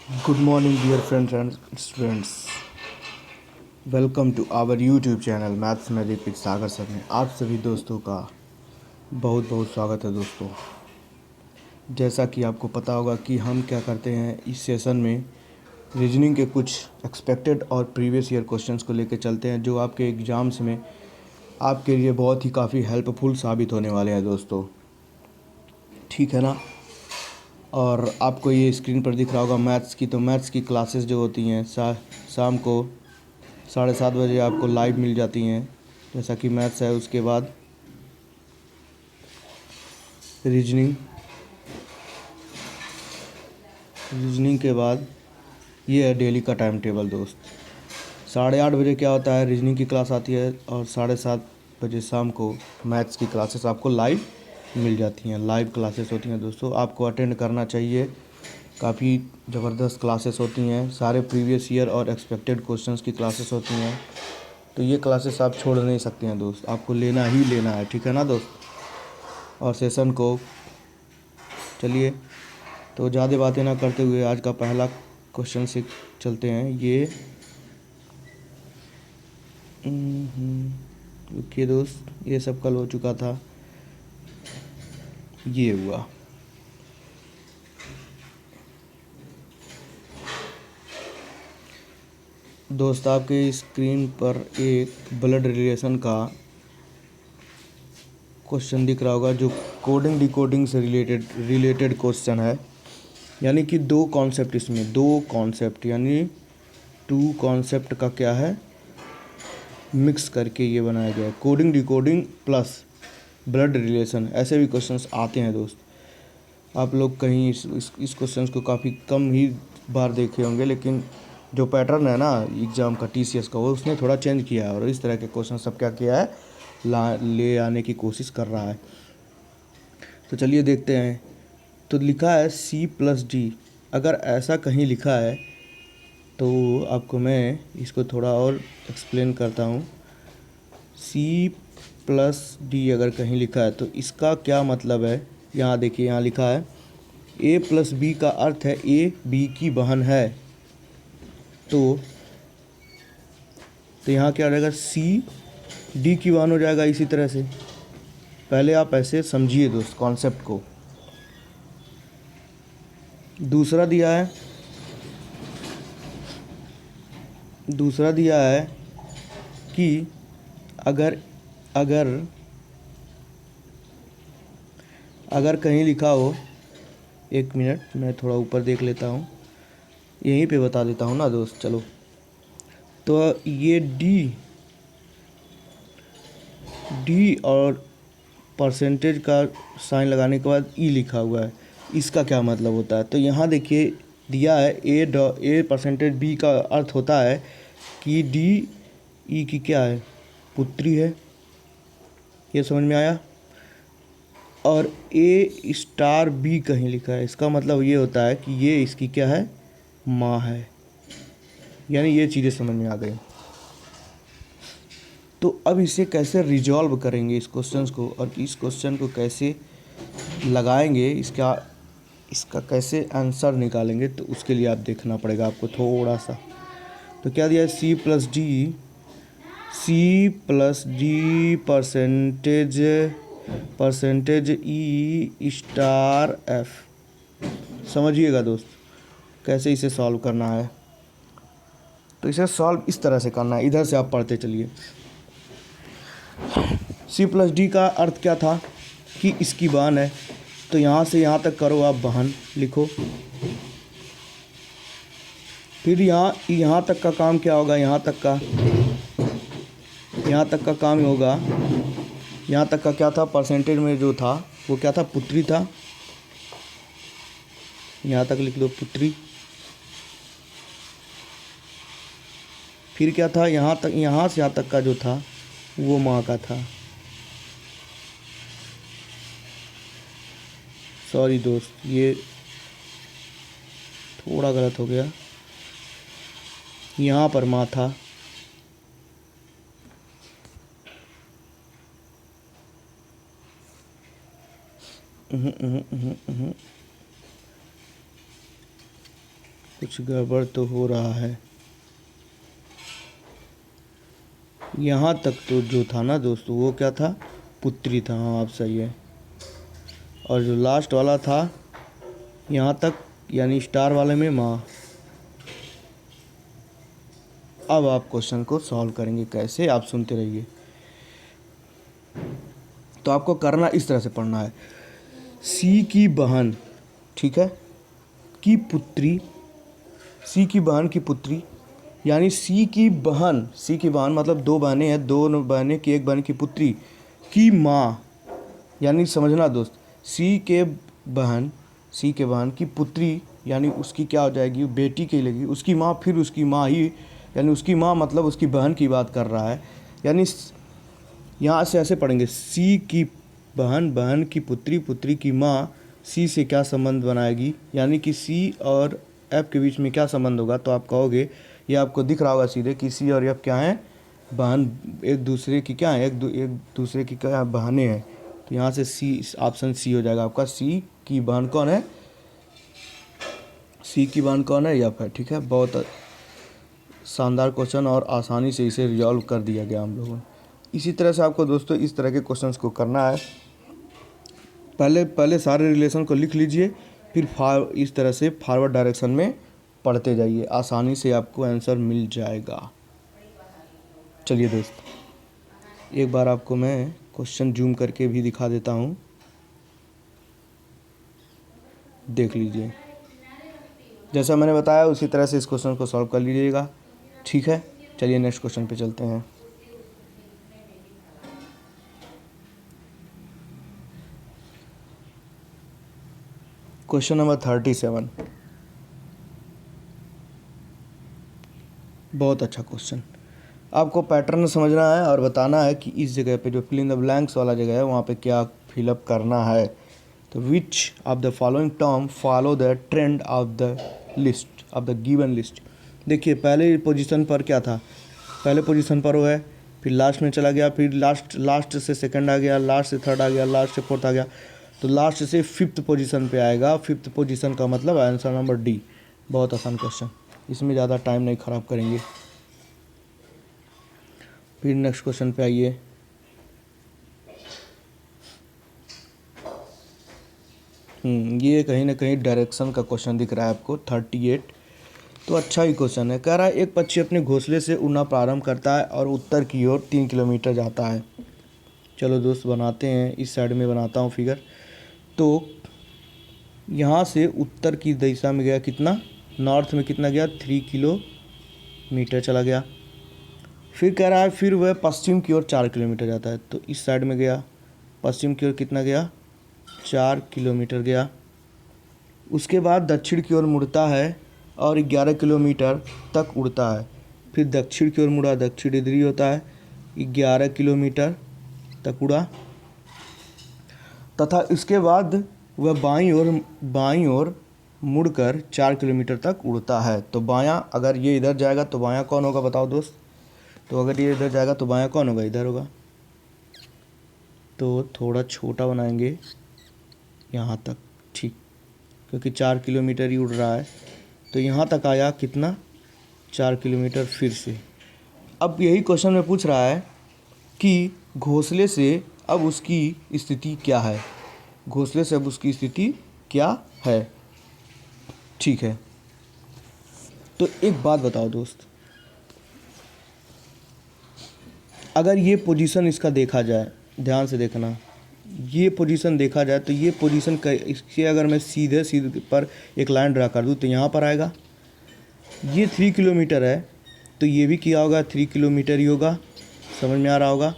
Good morning, dear friends and students. Welcome to our YouTube channel maths में repeat Sagar sir में आप सभी दोस्तों का बहुत बहुत स्वागत है दोस्तों। जैसा कि आपको पता होगा कि हम क्या करते हैं इस सेशन में रीजनिंग के कुछ एक्सपेक्टेड और प्रीवियस ईयर क्वेश्चंस को लेकर चलते हैं जो आपके एग्ज़ाम्स में आपके लिए बहुत ही काफ़ी हेल्पफुल साबित होने वाले हैं दोस्तों। ठीक है ना। और आपको ये स्क्रीन पर दिख रहा होगा मैथ्स की, तो मैथ्स की क्लासेस जो होती हैं शाम को 7:30 बजे आपको लाइव मिल जाती हैं। जैसा कि मैथ्स है, उसके बाद रीजनिंग, रीजनिंग के बाद ये है डेली का टाइम टेबल दोस्त। 8:30 बजे क्या होता है, रीजनिंग की क्लास आती है और 7:30 बजे शाम को मैथ्स की क्लासेस आपको लाइव मिल जाती हैं। लाइव क्लासेस होती हैं दोस्तों, आपको अटेंड करना चाहिए। काफ़ी ज़बरदस्त क्लासेस होती हैं, सारे प्रीवियस ईयर और एक्सपेक्टेड क्वेश्चंस की क्लासेस होती हैं। तो ये क्लासेस आप छोड़ नहीं सकते हैं दोस्त, आपको लेना ही लेना है। ठीक है ना दोस्त। और सेशन को चलिए, तो ज़्यादा बातें ना करते हुए आज का पहला क्वेश्चन से चलते हैं। ये रुकिए दोस्त, ये सब कल हो चुका था। ये हुआ दोस्त, आपके स्क्रीन पर एक ब्लड रिलेशन का क्वेश्चन दिख रहा होगा जो कोडिंग डिकोडिंग से रिलेटेड क्वेश्चन है। यानी कि दो कॉन्सेप्ट, इसमें दो कॉन्सेप्ट यानी टू कॉन्सेप्ट का क्या है, मिक्स करके ये बनाया गया है। Coding decoding plus blood relation, ऐसे भी क्वेश्चंस आते हैं दोस्त। आप लोग कहीं इस क्वेश्चंस को काफ़ी कम ही बार देखे होंगे, लेकिन जो पैटर्न है ना एग्ज़ाम का टीसीएस का, वो उसने थोड़ा चेंज किया है और इस तरह के क्वेश्चन सब क्या किया है, ले आने की कोशिश कर रहा है। तो चलिए देखते हैं। तो लिखा है C+D। अगर ऐसा कहीं लिखा है तो आपको मैं इसको थोड़ा और एक्सप्लेन करता हूँ। C+D अगर कहीं लिखा है तो इसका क्या मतलब है। यहाँ देखिए, यहाँ लिखा है A+B का अर्थ है A B की बहन है। तो यहाँ क्या हो जाएगा, C D की बहन हो जाएगा। इसी तरह से पहले आप ऐसे समझिए दोस्त कॉन्सेप्ट को। दूसरा दिया है कि अगर अगर अगर कहीं लिखा हो, एक मिनट मैं थोड़ा ऊपर देख लेता हूँ, यहीं पे बता देता हूँ ना दोस्त। चलो, तो ये डी और परसेंटेज का साइन लगाने के बाद ई लिखा हुआ है, इसका क्या मतलब होता है। तो यहाँ देखिए दिया है ए परसेंटेज बी का अर्थ होता है कि डी ई की क्या है, पुत्री है। ये समझ में आया। और ए स्टार बी कहीं लिखा है, इसका मतलब ये होता है कि ये इसकी क्या है, माँ है। यानी ये चीज़ें समझ में आ गई। तो अब इसे कैसे रिजॉल्व करेंगे इस क्वेश्चंस को, और इस क्वेश्चन को कैसे लगाएंगे, इसका कैसे आंसर निकालेंगे, तो उसके लिए आप देखना पड़ेगा आपको थोड़ा सा। तो क्या दिया है, C+D परसेंटेज ई स्टार एफ। समझिएगा दोस्त कैसे इसे सॉल्व करना है। तो इसे सॉल्व इस तरह से करना है, इधर से आप पढ़ते चलिए। C+D का अर्थ क्या था कि इसकी बहन है। तो यहाँ से यहाँ तक करो, आप बहन लिखो। फिर यहाँ तक का काम क्या होगा, यहाँ तक का काम होगा। यहाँ तक का क्या था, परसेंटेज में जो था वो क्या था, पुत्री था। यहाँ तक लिख दो पुत्री। फिर क्या था, यहाँ से यहाँ तक का जो था वो माँ का था। सॉरी दोस्त, ये थोड़ा गलत हो गया। यहाँ पर माँ था। कुछ गड़बड़ तो हो रहा है। यहाँ तक तो जो था ना दोस्तों वो क्या था, पुत्री था। हाँ आप सही है। और जो लास्ट वाला था यहाँ तक, यानी स्टार वाले में माँ। अब आप क्वेश्चन को सॉल्व करेंगे कैसे, आप सुनते रहिए। तो आपको करना इस तरह से पढ़ना है। सी की बहन, ठीक है, की पुत्री, सी की बहन की पुत्री, यानी सी की बहन, सी की बहन मतलब दो बहनें हैं, दो बहनें की एक बहन की पुत्री की माँ, यानी समझना दोस्त, सी के बहन की पुत्री यानी उसकी क्या हो जाएगी, बेटी के लगी, उसकी माँ, फिर उसकी माँ ही, यानी उसकी माँ मतलब उसकी बहन की बात कर रहा है। यानी यहाँ से ऐसे पढ़ेंगे, सी की बहन, बहन की पुत्री, पुत्री की माँ सी से क्या संबंध बनाएगी, यानी कि सी और एफ के बीच में क्या संबंध होगा। तो आप कहोगे, ये आपको दिख रहा होगा सीधे कि सी और एफ क्या हैं, बहन, एक दूसरे की क्या है, एक दूसरे की क्या बहनें हैं। तो यहाँ से सी, ऑप्शन सी हो जाएगा आपका। सी की बहन कौन है, सी की बहन कौन है, एफ है। ठीक है, बहुत शानदार क्वेश्चन और आसानी से इसे रिजॉल्व कर दिया गया हम लोगों ने। इसी तरह से आपको दोस्तों इस तरह के क्वेश्चंस को करना है। पहले सारे रिलेशन को लिख लीजिए, फिर इस तरह से फॉरवर्ड डायरेक्शन में पढ़ते जाइए, आसानी से आपको आंसर मिल जाएगा। चलिए दोस्त, एक बार आपको मैं क्वेश्चन जूम करके भी दिखा देता हूँ, देख लीजिए। जैसा मैंने बताया उसी तरह से इस क्वेश्चन को सॉल्व कर लीजिएगा। ठीक है, चलिए नेक्स्ट क्वेश्चन पे चलते हैं। क्वेश्चन नंबर 37, बहुत अच्छा क्वेश्चन। आपको पैटर्न समझना है और बताना है कि इस जगह पे जो फिल इन द ब्लैंक्स वाला जगह है वहाँ पे क्या फिलअप करना है। तो विच of the following term follow the trend of the list, of the given list. देखिए पहले पोजीशन पर क्या था, पहले पोजीशन पर वो है, फिर लास्ट में चला गया, फिर लास्ट से सेकंड आ गया, लास्ट से थर्ड आ गया, लास्ट से फोर्थ आ गया, तो लास्ट से फिफ्थ पोजीशन पे आएगा। फिफ्थ पोजीशन का मतलब आंसर नंबर डी। बहुत आसान क्वेश्चन, इसमें ज़्यादा टाइम नहीं ख़राब करेंगे। फिर नेक्स्ट क्वेश्चन पे आइए। ये कहीं ना कहीं डायरेक्शन का क्वेश्चन दिख रहा है आपको, 38। तो अच्छा ही क्वेश्चन है। कह रहा है एक पक्षी अपने घोंसले से उड़ना प्रारंभ करता है और उत्तर की ओर 3 किलोमीटर जाता है। चलो दोस्त बनाते हैं, इस साइड में बनाता हूँ फिगर। तो यहाँ से उत्तर की दिशा में गया कितना, नॉर्थ में कितना गया, 3 किलोमीटर चला गया। फिर कह रहा है फिर वह पश्चिम की ओर 4 किलोमीटर जाता है, तो इस साइड में गया, पश्चिम की ओर कितना गया, 4 किलोमीटर गया। उसके बाद दक्षिण की ओर मुड़ता है और 11 किलोमीटर तक उड़ता है। फिर दक्षिण की ओर मुड़ा, दक्षिण इधर ही होता है, 11 किलोमीटर तक उड़ा, तथा इसके बाद वह बाईं ओर मुड़कर 4 किलोमीटर तक उड़ता है। तो बायां, अगर ये इधर जाएगा तो बायां कौन होगा बताओ दोस्त। तो अगर ये इधर जाएगा तो बायां कौन होगा, इधर होगा। तो थोड़ा छोटा बनाएंगे यहाँ तक, ठीक, क्योंकि 4 किलोमीटर ही उड़ रहा है। तो यहाँ तक आया कितना, 4 किलोमीटर फिर से। अब यही क्वेश्चन में पूछ रहा है कि घोंसले से अब उसकी स्थिति क्या है, घोंसले से अब उसकी स्थिति क्या है। ठीक है, तो एक बात बताओ दोस्त, अगर ये पोजीशन इसका देखा जाए, ध्यान से देखना, ये पोजीशन देखा जाए तो ये पोजीशन इसके अगर मैं सीधे पर एक लाइन ड्रा कर दूँ तो यहाँ पर आएगा। ये 3 किलोमीटर है तो ये भी किया होगा 3 किलोमीटर ही होगा, समझ में आ रहा होगा।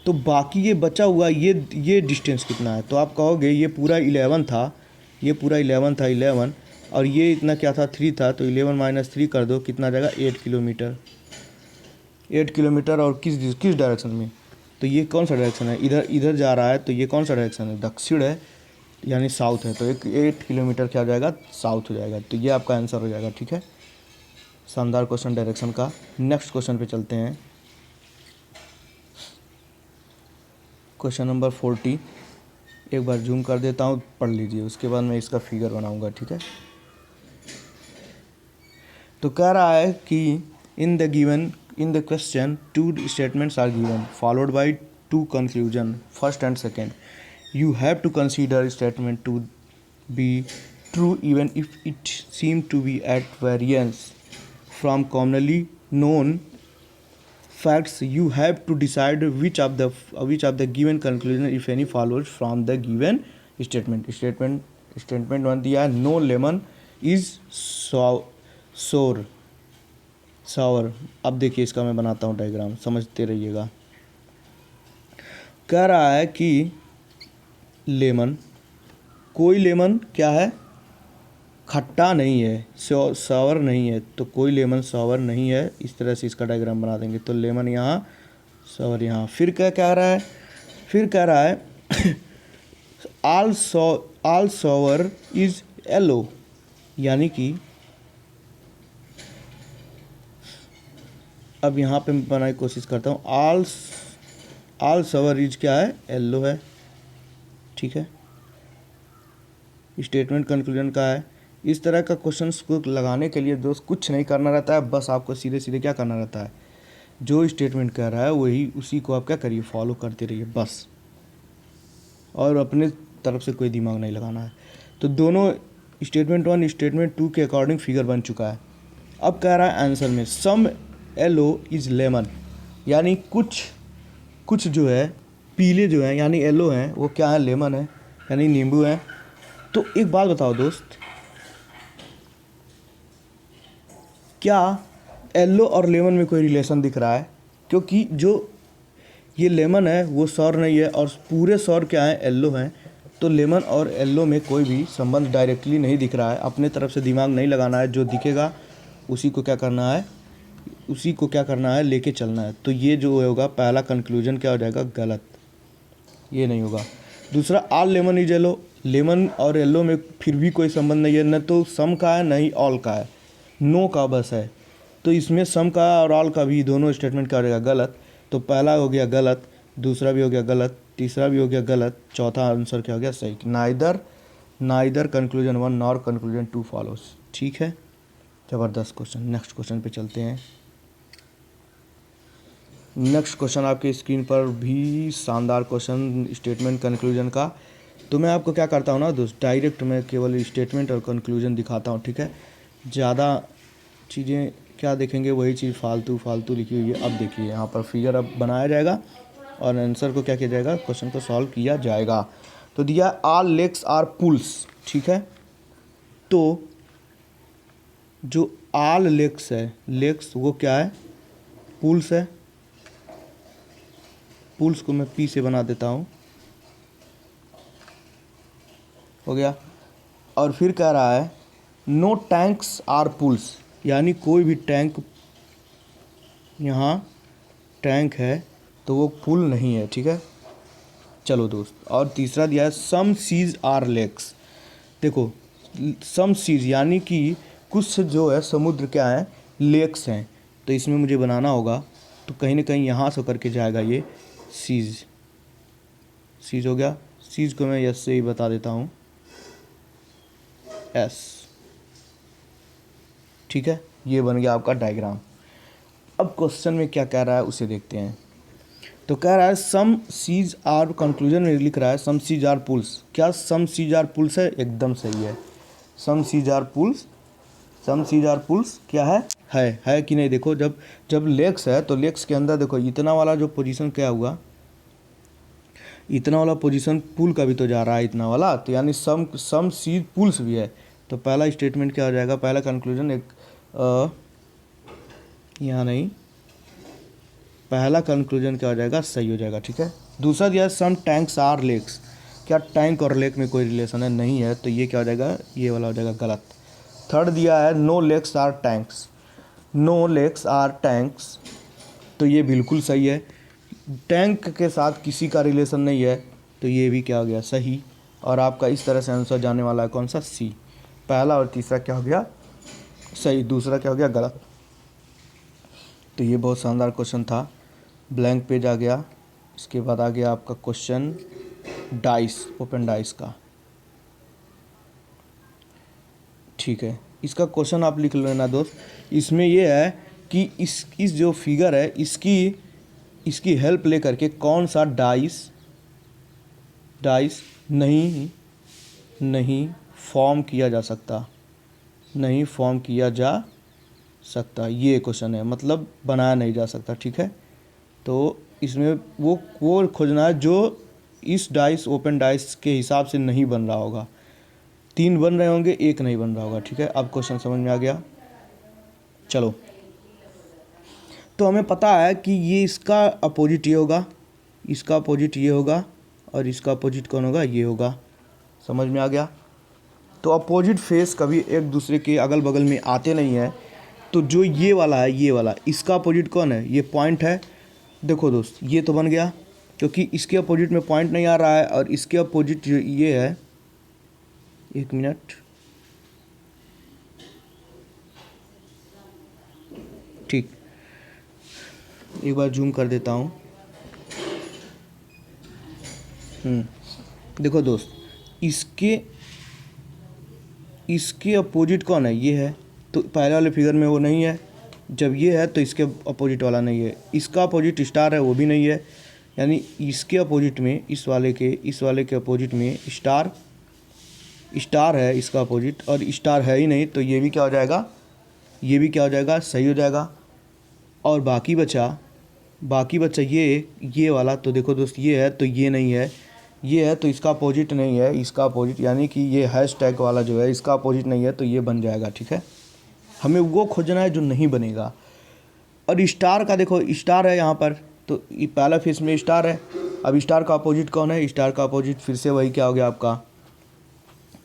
तो बाकी ये बचा हुआ ये डिस्टेंस कितना है, तो आप कहोगे ये पूरा 11 था, ये पूरा 11 था, 11, और ये इतना क्या था, 3 था, तो 11 माइनस 3 कर दो, कितना जाएगा, 8 किलोमीटर। 8 किलोमीटर और किस डायरेक्शन में, तो ये कौन सा डायरेक्शन है, इधर जा रहा है, तो ये कौन सा डायरेक्शन है, दक्षिण है, यानी साउथ है। तो 8 किलोमीटर क्या हो जाएगा, साउथ हो जाएगा। तो ये आपका आंसर हो जाएगा। ठीक है, शानदार क्वेश्चन डायरेक्शन का। नेक्स्ट क्वेश्चन पे चलते हैं। क्वेश्चन नंबर 40, एक बार जूम कर देता हूँ, पढ़ लीजिए, उसके बाद मैं इसका फिगर बनाऊँगा। ठीक है, तो कह रहा है कि in the question two statements are given followed by two conclusion first and second. You have to consider statement to be true even if it seem to be at variance from commonly known facts. You have to decide which of the given conclusion, if any, follows from the given statement. Statement 1 दिया है, no lemon is sour. अब देखिए इसका मैं बनाता हूँ diagram, समझते रहिएगा. कह रहा है कि लेमन, कोई लेमन क्या है, खट्टा नहीं है, सावर नहीं है. तो कोई लेमन सावर नहीं है. इस तरह से इसका डायग्राम बना देंगे. तो लेमन यहाँ, सावर यहाँ. फिर क्या कह रहा है, फिर कह रहा है ऑल सावर इज येलो, यानी कि अब यहाँ पे बनाने की कोशिश करता हूँ. ऑल सावर इज क्या है, येलो है. ठीक है, स्टेटमेंट कंक्लूजन का है. इस तरह का क्वेश्चंस को लगाने के लिए दोस्त कुछ नहीं करना रहता है, बस आपको सीधे सीधे क्या करना रहता है, जो स्टेटमेंट कह रहा है वही उसी को आप क्या करिए, फॉलो करते रहिए बस, और अपने तरफ से कोई दिमाग नहीं लगाना है. तो दोनों स्टेटमेंट 1 स्टेटमेंट 2 के अकॉर्डिंग फिगर बन चुका है. अब कह रहा है आंसर में सम येलो इज लेमन, यानी कुछ जो है पीले जो हैं यानी येलो हैं वो क्या है, लेमन है यानी नींबू है. तो एक बात बताओ दोस्त, क्या येलो और लेमन में कोई रिलेशन दिख रहा है? क्योंकि जो ये लेमन है वो सौर नहीं है और पूरे सौर क्या है, येलो हैं. तो लेमन और येलो में कोई भी संबंध डायरेक्टली नहीं दिख रहा है. अपने तरफ से दिमाग नहीं लगाना है, जो दिखेगा उसी को क्या करना है, लेके चलना है. तो ये जो होगा पहला कंक्लूजन क्या हो जाएगा, गलत, ये नहीं होगा. दूसरा all lemon is yellow, lemon और येलो में फिर भी कोई संबंध नहीं है, न तो सम का है न ही ऑल का है, नो का बस है. तो इसमें सम का और ऑल का भी दोनों स्टेटमेंट क्या हो जाएगा, गलत. तो पहला हो गया गलत, दूसरा भी हो गया गलत, तीसरा भी हो गया गलत, चौथा आंसर क्या हो गया, सही. Neither conclusion 1 nor conclusion 2 follows. ठीक है, ज़बरदस्त क्वेश्चन. नेक्स्ट क्वेश्चन पे चलते हैं. नेक्स्ट क्वेश्चन आपके स्क्रीन पर भी शानदार क्वेश्चन स्टेटमेंट कंक्लूजन का. तो मैं आपको क्या करता हूँ ना दोस्त, डायरेक्ट मैं केवल स्टेटमेंट और कंक्लूजन दिखाता हूँ. ठीक है, ज़्यादा चीज़ें क्या देखेंगे, वही चीज़ फालतू लिखी हुई है. अब देखिए यहाँ पर फिगर अब बनाया जाएगा और आंसर को क्या किया जाएगा, क्वेश्चन को सॉल्व किया जाएगा. तो दिया ऑल लेक्स आर पुल्स. ठीक है, तो जो ऑल लेक्स है, लेक्स वो क्या है, पुल्स है. पुल्स को मैं पी से बना देता हूँ, हो गया. और फिर कह रहा है नो टैंक्स आर पुल्स, यानी कोई भी टैंक, यहाँ टैंक है तो वो पुल नहीं है. ठीक है, चलो दोस्त. और तीसरा दिया है सम सीज आर लेक्स. देखो सम सीज यानी कि कुछ जो है समुद्र क्या है, लेक्स हैं. तो इसमें मुझे बनाना होगा, तो कहीं ना कहीं यहाँ से करके जाएगा ये सीज हो गया. सीज को मैं यस से ही बता देता हूँ, एस. ठीक है, ये बन गया आपका डायग्राम. अब क्वेश्चन में क्या कह रहा है उसे देखते हैं. तो कह रहा है सम सीज आर, कंक्लूजन में लिख रहा है सम सीज आर पुल्स. क्या सम सीज आर पुल्स है? एकदम सही है, some seas are pulls. Some seas are pulls क्या है कि नहीं. देखो जब लेक्स है तो लेक्स के अंदर देखो इतना वाला जो पोजीशन क्या हुआ, इतना वाला पोजीशन पुल का भी तो जा रहा है इतना वाला, तो यानी सम सीज पुल्स भी है. तो पहला स्टेटमेंट क्या हो जाएगा, पहला कंक्लूजन एक यहाँ नहीं, पहला कंक्लूजन क्या हो जाएगा, सही हो जाएगा. ठीक है, दूसरा दिया सम टैंक्स आर लेक्स. क्या टैंक और लेक में कोई रिलेशन है? नहीं है, तो ये क्या हो जाएगा, ये वाला हो जाएगा गलत. थर्ड दिया है no lakes are tanks, no lakes are tanks, तो ये बिल्कुल सही है. टैंक के साथ किसी का रिलेशन नहीं है, तो ये भी क्या हो गया, सही. और आपका इस तरह से आंसर जाने वाला है कौन सा, सी. पहला और तीसरा क्या हो गया, सही, दूसरा क्या हो गया, गलत. तो ये बहुत शानदार क्वेश्चन था. ब्लैंक पेज आ गया. इसके बाद आ गया आपका क्वेश्चन डाइस, ओपन डाइस का. ठीक है, इसका क्वेश्चन आप लिख लेना दोस्त। इसमें ये है कि इस जो फिगर है इसकी हेल्प लेकर के कौन सा डाइस नहीं फॉर्म किया जा सकता, नहीं फॉर्म किया जा सकता, ये क्वेश्चन है, मतलब बनाया नहीं जा सकता। ठीक है, तो इसमें वो खोजना है जो इस डाइस ओपन डाइस के हिसाब से नहीं बन रहा होगा। 3 बन रहे होंगे, 1 नहीं बन रहा होगा। ठीक है, अब क्वेश्चन समझ में आ गया। चलो, तो हमें पता है कि ये इसका अपोजिट ये होगा, इसका अपोजिट ये होगा, और इसका अपोजिट कौन होगा, ये होगा। समझ में आ गया। तो अपोजिट फेस कभी एक दूसरे के अगल बगल में आते नहीं है। तो जो ये वाला है, ये वाला, इसका अपोजिट कौन है, ये पॉइंट है। देखो दोस्त, ये तो बन गया क्योंकि इसके अपोजिट में पॉइंट नहीं आ रहा है, और इसके अपोजिट ये है। 1 मिनट, ठीक, एक बार जूम कर देता हूँ। देखो दोस्त, इसके अपोजिट कौन है, ये है। तो पहले वाले फिगर में वो नहीं है, जब ये है तो इसके अपोजिट वाला नहीं है। इसका अपोजिट स्टार है, वो भी नहीं है। यानी इसके अपोजिट में इस वाले के अपोजिट में स्टार है इसका अपोजिट, और स्टार है ही नहीं, तो ये भी क्या हो जाएगा, ये भी क्या हो जाएगा, सही हो जाएगा। और बाकी बचा ये वाला। तो देखो दोस्त, ये है तो ये नहीं है, ये है तो इसका अपोजिट नहीं है, इसका अपोजिट, यानी कि ये हैशटैग वाला जो है इसका अपोजिट नहीं है, तो ये बन जाएगा। ठीक है, हमें वो खोजना है जो नहीं बनेगा। और स्टार का देखो, स्टार है यहाँ पर, तो ये पहला फेस में स्टार है। अब स्टार का अपोजिट कौन है, स्टार का अपोजिट फिर से वही क्या हो गया आपका,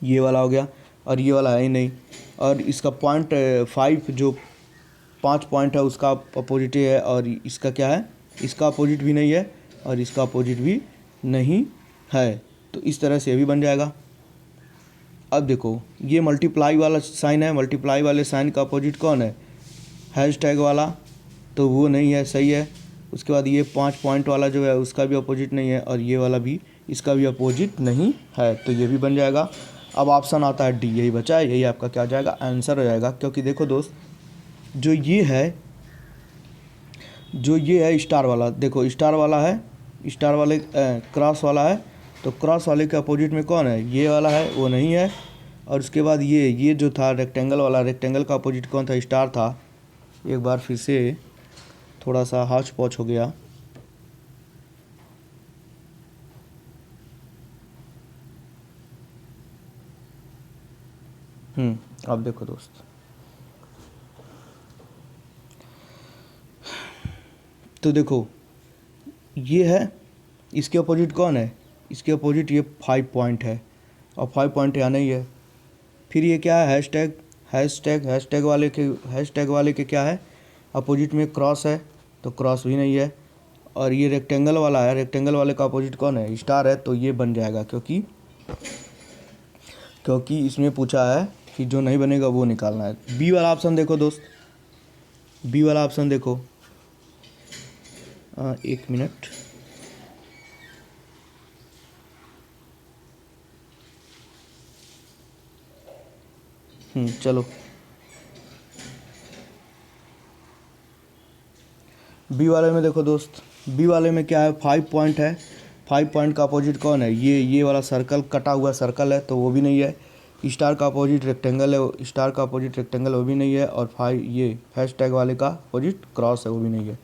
ये वाला हो गया, और ये वाला है ही नहीं। और इसका पॉइंट 5 जो 5 पॉइंट है उसका अपोजिट है, और इसका क्या है, इसका अपोजिट भी नहीं है, और इसका अपोजिट भी नहीं है। तो इस तरह से ये भी बन जाएगा। अब देखो, ये मल्टीप्लाई वाला साइन है, मल्टीप्लाई वाले साइन का अपोजिट कौन है, हैशटैग वाला, तो वो नहीं है, सही है। उसके बाद ये 5 पॉइंट वाला जो है उसका भी अपोजिट नहीं है, और ये वाला भी, इसका भी अपोजिट नहीं है, तो ये भी बन जाएगा। अब ऑप्शन आता है डी, यही बचा है, यही आपका क्या हो जाएगा, आंसर हो जाएगा। क्योंकि देखो दोस्त, जो ये है स्टार वाला, देखो स्टार वाला है, स्टार वाले क्रॉस वाला है, तो क्रॉस वाले के अपोजिट में कौन है, ये वाला है, वो नहीं है। और उसके बाद ये जो था रेक्टेंगल वाला, रेक्टेंगल का अपोजिट कौन था, स्टार था। एक बार फिर से थोड़ा सा हौच पौच हो गया। अब देखो दोस्त, तो देखो ये है, इसके अपोजिट कौन है, इसके अपोजिट ये 5 पॉइंट है, और 5 पॉइंट यहाँ नहीं है। फिर ये क्या है, हैशटैग वाले के क्या है, अपोजिट में क्रॉस है, तो क्रॉस भी नहीं है। और ये रेक्टेंगल वाला है, रेक्टेंगल वाले का अपोजिट कौन है, स्टार है, तो ये बन जाएगा। क्योंकि इसमें पूछा है कि जो नहीं बनेगा वो निकालना है। बी वाला ऑप्शन देखो दोस्त, बी वाला ऑप्शन देखो, 1 मिनट, चलो, बी वाले में देखो दोस्त, बी वाले में क्या है, 5 पॉइंट है। 5 पॉइंट का अपोजिट कौन है, ये वाला सर्कल, कटा हुआ सर्कल है, तो वो भी नहीं है। स्टार का अपोजिट रेक्टेंगल है, स्टार का अपोजिट रेक्टेंगल, वो भी नहीं है। और 5 ये हैशटैग वाले का अपोजिट क्रॉस है, वो भी नहीं है।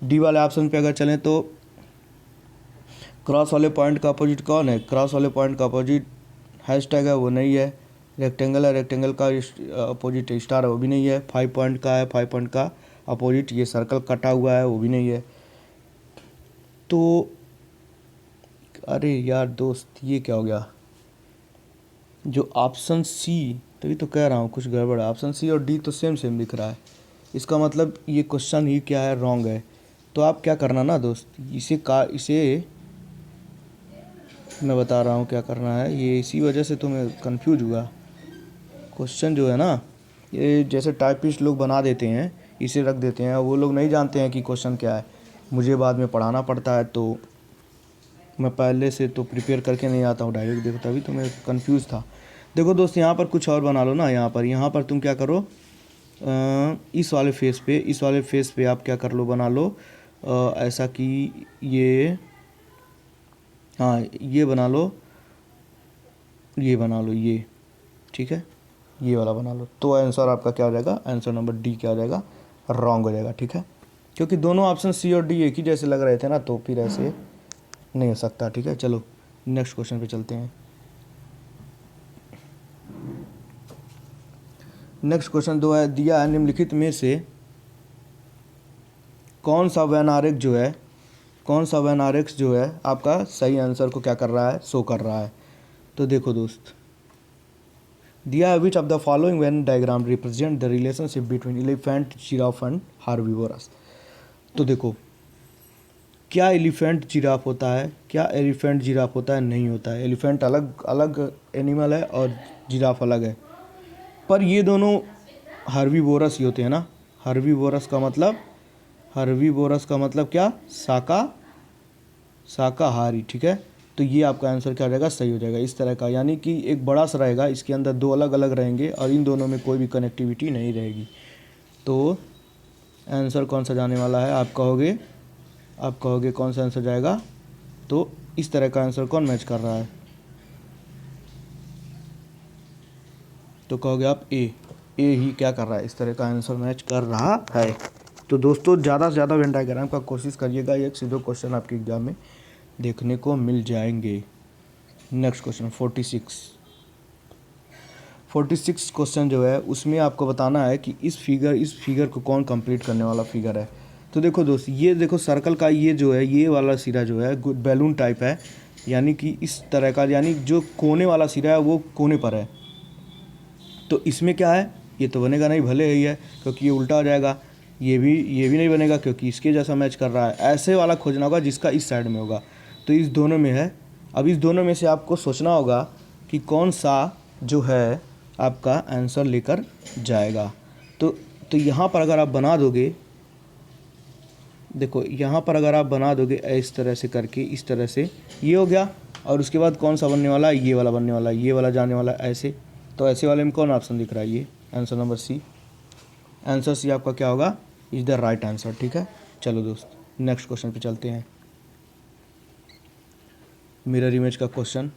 डी वाले ऑप्शन पे अगर चलें तो क्रॉस वाले पॉइंट का अपोजिट कौन है, क्रॉस वाले पॉइंट का अपोजिट हैशटैग है, वो नहीं है। रेक्टेंगल है, रेक्टेंगल का अपोजिट स्टार है, वो भी नहीं है। 5 पॉइंट का है, 5 पॉइंट का अपोजिट ये सर्कल कटा हुआ है, वो भी नहीं है। तो अरे यार दोस्त, ये क्या हो गया, जो ऑप्शन सी, तभी तो कह रहा हूँ कुछ गड़बड़ है। ऑप्शन सी और डी तो सेम दिख रहा है, इसका मतलब ये क्वेश्चन ही क्या है, रॉन्ग है। तो आप क्या करना ना दोस्त, इसे मैं बता रहा हूँ क्या करना है। ये इसी वजह से तो मैं कंफ्यूज हुआ। क्वेश्चन जो है ना, ये जैसे टाइपिस्ट लोग बना देते हैं, इसे रख देते हैं, वो लोग नहीं जानते हैं कि क्वेश्चन क्या है। मुझे बाद में पढ़ाना पड़ता है, तो मैं पहले से तो प्रिपेयर करके नहीं आता हूँ, डायरेक्ट देखता, अभी तो मैं कंफ्यूज था। देखो दोस्त यहाँ पर कुछ और बना लो ना, यहाँ पर तुम क्या करो, इस वाले फेस पे आप क्या कर लो, बना लो ऐसा कि ये, हाँ ये बना लो, ये ठीक है, ये वाला बना लो। तो आंसर आपका क्या हो जाएगा, आंसर नंबर डी क्या हो जाएगा, रॉन्ग हो जाएगा। ठीक है, क्योंकि दोनों ऑप्शन सी और डी एक ही जैसे लग रहे थे ना, तो फिर ऐसे नहीं हो सकता। ठीक है, चलो नेक्स्ट क्वेश्चन पे चलते हैं। नेक्स्ट क्वेश्चन दो है, दिया है निम्नलिखित में से कौन सा वैनारिक जो है आपका सही आंसर को क्या कर रहा है, शो कर रहा है। तो देखो दोस्त, दिया है which of the following Venn diagram represent the relationship between elephant, giraffe and herbivorous. तो देखो, क्या एलिफेंट जिराफ होता है, क्या एलिफेंट जिराफ होता है, नहीं होता है। एलिफेंट अलग अलग एनिमल है और जिराफ अलग है, पर ये दोनों हार्बिवोरस ही होते हैं ना। हार्बिवोरस का मतलब क्या, शाकाहारी। ठीक है, तो ये आपका आंसर क्या हो जाएगा, सही हो जाएगा इस तरह का, यानी कि एक बड़ा सा रहेगा, इसके अंदर दो अलग अलग रहेंगे और इन दोनों में कोई भी कनेक्टिविटी नहीं रहेगी। तो आंसर कौन सा जाने वाला है, आप कहोगे कौन सा आंसर जाएगा। तो इस तरह का आंसर कौन मैच कर रहा है, तो कहोगे आप ए ही क्या कर रहा है, इस तरह का आंसर मैच कर रहा है। तो दोस्तों ज़्यादा से ज़्यादा वेन डायग्राम का कोशिश करिएगा, एक से दो क्वेश्चन आपके एग्जाम में देखने को मिल जाएंगे। नेक्स्ट क्वेश्चन 46 क्वेश्चन जो है उसमें आपको बताना है कि इस फिगर को कौन कंप्लीट करने वाला फिगर है। तो देखो दोस्त, ये देखो सर्कल का ये जो है, ये वाला सिरा जो है बैलून टाइप है, यानी कि इस तरह का, यानी जो कोने वाला सिरा है वो कोने पर है। तो इसमें क्या है, ये तो बनेगा नहीं, भले ही है क्योंकि ये उल्टा हो जाएगा। ये भी नहीं बनेगा क्योंकि इसके जैसा मैच कर रहा है। ऐसे वाला खोजना होगा जिसका इस साइड में होगा। तो इस दोनों में है, अब इस दोनों में से आपको सोचना होगा कि कौन सा जो है आपका आंसर लेकर जाएगा। तो यहाँ पर अगर आप बना दोगे, देखो यहाँ पर अगर आप बना दोगे इस तरह से करके, इस तरह से ये हो गया, और उसके बाद कौन सा बनने वाला है, ये वाला बनने वाला है, ये वाला जाने वाला है ऐसे। तो ऐसे वाले में कौन ऑप्शन दिख रहा है, ये answer number c. Answer c आपका क्या होगा, इज द राइट आंसर। ठीक है, चलो दोस्त नेक्स्ट क्वेश्चन पे चलते हैं। मिरर इमेज का क्वेश्चन,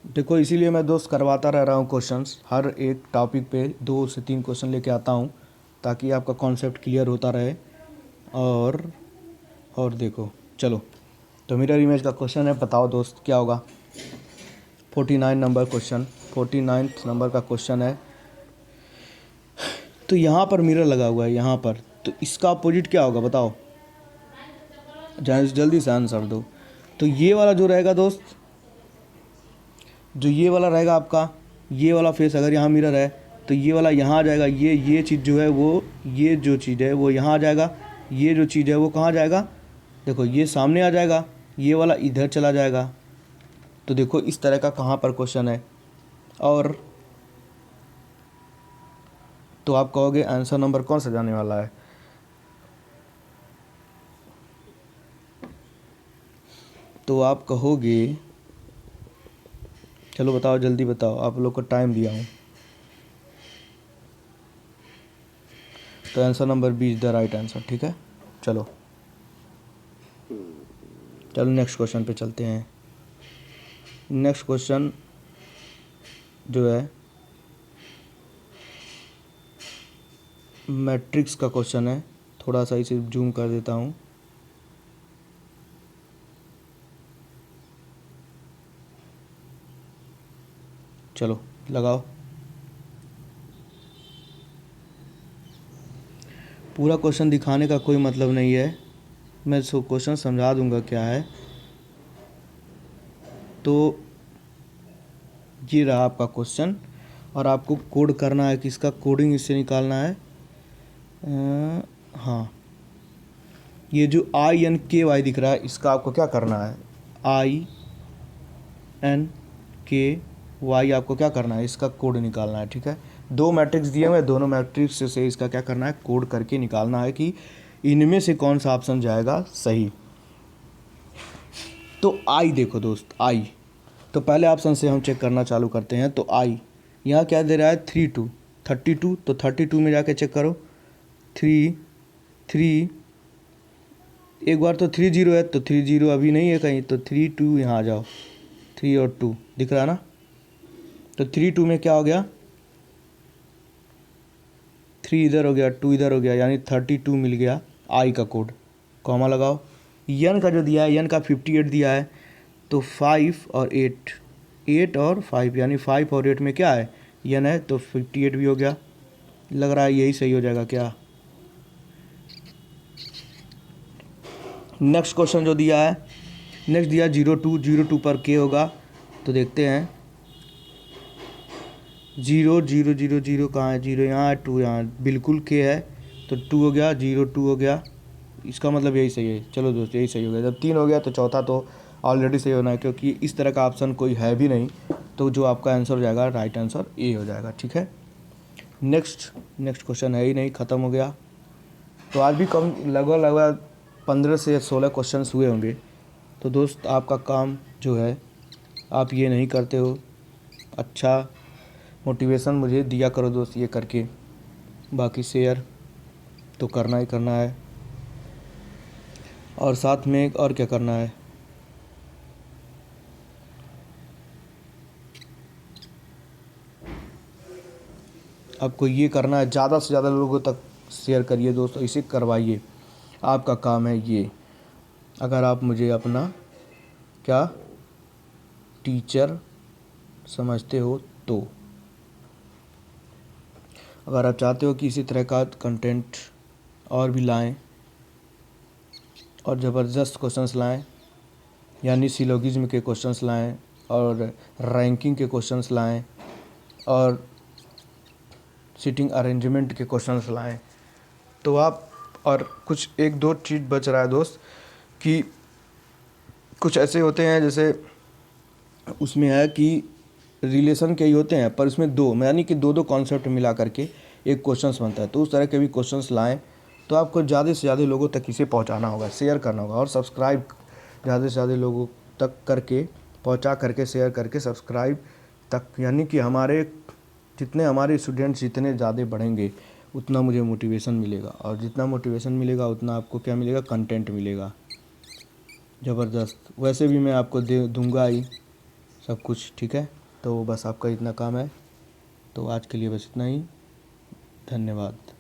देखो इसीलिए मैं दोस्त करवाता रह रहा हूँ क्वेश्चंस, हर एक टॉपिक पे 2 से 3 क्वेश्चन लेके आता हूँ ताकि आपका कॉन्सेप्ट क्लियर होता रहे। और देखो चलो, तो मिरर इमेज का क्वेश्चन है, बताओ दोस्त क्या होगा। 49 नंबर का क्वेश्चन है। तो यहाँ पर मिरर लगा हुआ है यहाँ पर, तो इसका अपोजिट क्या होगा बताओ, जल्दी से आंसर दो। तो ये वाला जो रहेगा दोस्त, जो ये वाला रहेगा आपका, ये वाला फेस अगर यहाँ मिरर है तो ये वाला यहाँ आ जाएगा। ये चीज़ जो है वो, ये जो चीज़ है वो यहाँ आ जाएगा, ये जो चीज़ है वो कहाँ जाएगा, देखो ये सामने आ जाएगा, ये वाला इधर चला जाएगा। तो देखो इस तरह का कहाँ पर क्वेश्चन है, और तो आप कहोगे आंसर नंबर कौन सा जाने वाला है। तो आप कहोगे, चलो बताओ जल्दी बताओ, आप लोग को टाइम दिया हूँ। तो answer number b is the right answer. ठीक है, चलो नेक्स्ट क्वेश्चन पे चलते हैं। नेक्स्ट क्वेश्चन जो है मैट्रिक्स का क्वेश्चन है, थोड़ा सा इसे जूम कर देता हूँ। चलो लगाओ, पूरा क्वेश्चन दिखाने का कोई मतलब नहीं है, मैं क्वेश्चन समझा दूंगा क्या है। तो ये रहा आपका क्वेश्चन, और आपको कोड करना है, किसका कोडिंग इससे निकालना है। हाँ, ये जो INKY दिख रहा है इसका आपको क्या करना है, INKY आपको क्या करना है, इसका कोड निकालना है। ठीक है, 2 मैट्रिक्स दिए हुए, दोनों मैट्रिक्स से इसका क्या करना है, कोड करके निकालना है कि इनमें से कौन सा ऑप्शन जाएगा सही। तो आई देखो दोस्त, आई तो पहले ऑप्शन से हम चेक करना चालू करते हैं। तो आई यहाँ क्या दे रहा है 32, तो 32 में जाके चेक करो 3 एक बार तो 30 है, तो 30 अभी नहीं है कहीं, तो 32 यहाँ आ जाओ, 3 और 2 दिख रहा है ना। तो 32 में क्या हो गया, 3 इधर हो गया 2 इधर हो गया, यानी 32 मिल गया आई का कोड। कॉमा लगाओ। यन का जो दिया है, यन का 58 दिया है, तो 5 और 8 और 5 यानी 5 और 8 में क्या है यन है, तो 58 भी हो गया। लग रहा है यही सही हो जाएगा क्या। नेक्स्ट क्वेश्चन जो दिया है, नेक्स्ट दिया 02 पर के होगा, तो देखते हैं 0 कहाँ है, 0 यहाँ है, 2 यहाँ है, बिल्कुल के है, तो 2 हो गया, 02 हो गया, इसका मतलब यही सही है। चलो दोस्त यही सही हो गया। जब 3 हो गया तो चौथा तो ऑलरेडी सही होना है, क्योंकि इस तरह का ऑप्शन कोई है भी नहीं, तो जो आपका आंसर हो जाएगा राइट आंसर ए हो जाएगा। ठीक है, नेक्स्ट क्वेश्चन है ही नहीं, ख़त्म हो गया। तो आज भी कम लगभग 15 से 16 क्वेश्चन हुए होंगे। तो दोस्त आपका काम जो है आप ये नहीं करते हो, अच्छा मोटिवेशन मुझे दिया करो दोस्त ये करके, बाकी शेयर तो करना ही करना है, और साथ में और क्या करना है, आपको ये करना है, ज़्यादा से ज़्यादा लोगों तक शेयर करिए दोस्तों, इसे करवाइए, आपका काम है ये। अगर आप मुझे अपना क्या टीचर समझते हो तो अगर आप चाहते हो कि इसी तरह का कंटेंट और भी लाएं और ज़बरदस्त क्वेश्चंस लाएं, यानी सिलोगिज्म के क्वेश्चंस लाएं और रैंकिंग के क्वेश्चंस लाएं और सीटिंग अरेंजमेंट के क्वेश्चंस लाएं, तो आप, और कुछ एक दो चीज़ बच रहा है दोस्त कि कुछ ऐसे होते हैं जैसे उसमें है कि रिलेशन के ही होते हैं, पर उसमें दो यानी कि दो कॉन्सेप्ट मिला करके एक क्वेश्चंस बनता है, तो उस तरह के भी क्वेश्चंस लाएं। तो आपको ज़्यादा से ज़्यादा लोगों तक इसे पहुंचाना होगा, शेयर करना होगा, और सब्सक्राइब ज़्यादा से ज़्यादा लोगों तक करके पहुंचा करके शेयर करके सब्सक्राइब तक, यानी कि हमारे स्टूडेंट्स जितने ज़्यादा बढ़ेंगे उतना मुझे मोटिवेशन मिलेगा, और जितना मोटिवेशन मिलेगा उतना आपको क्या मिलेगा, कंटेंट मिलेगा ज़बरदस्त। वैसे भी मैं आपको दे दूँगा ही सब कुछ। ठीक है, तो बस आपका इतना काम है। तो आज के लिए बस इतना ही, धन्यवाद।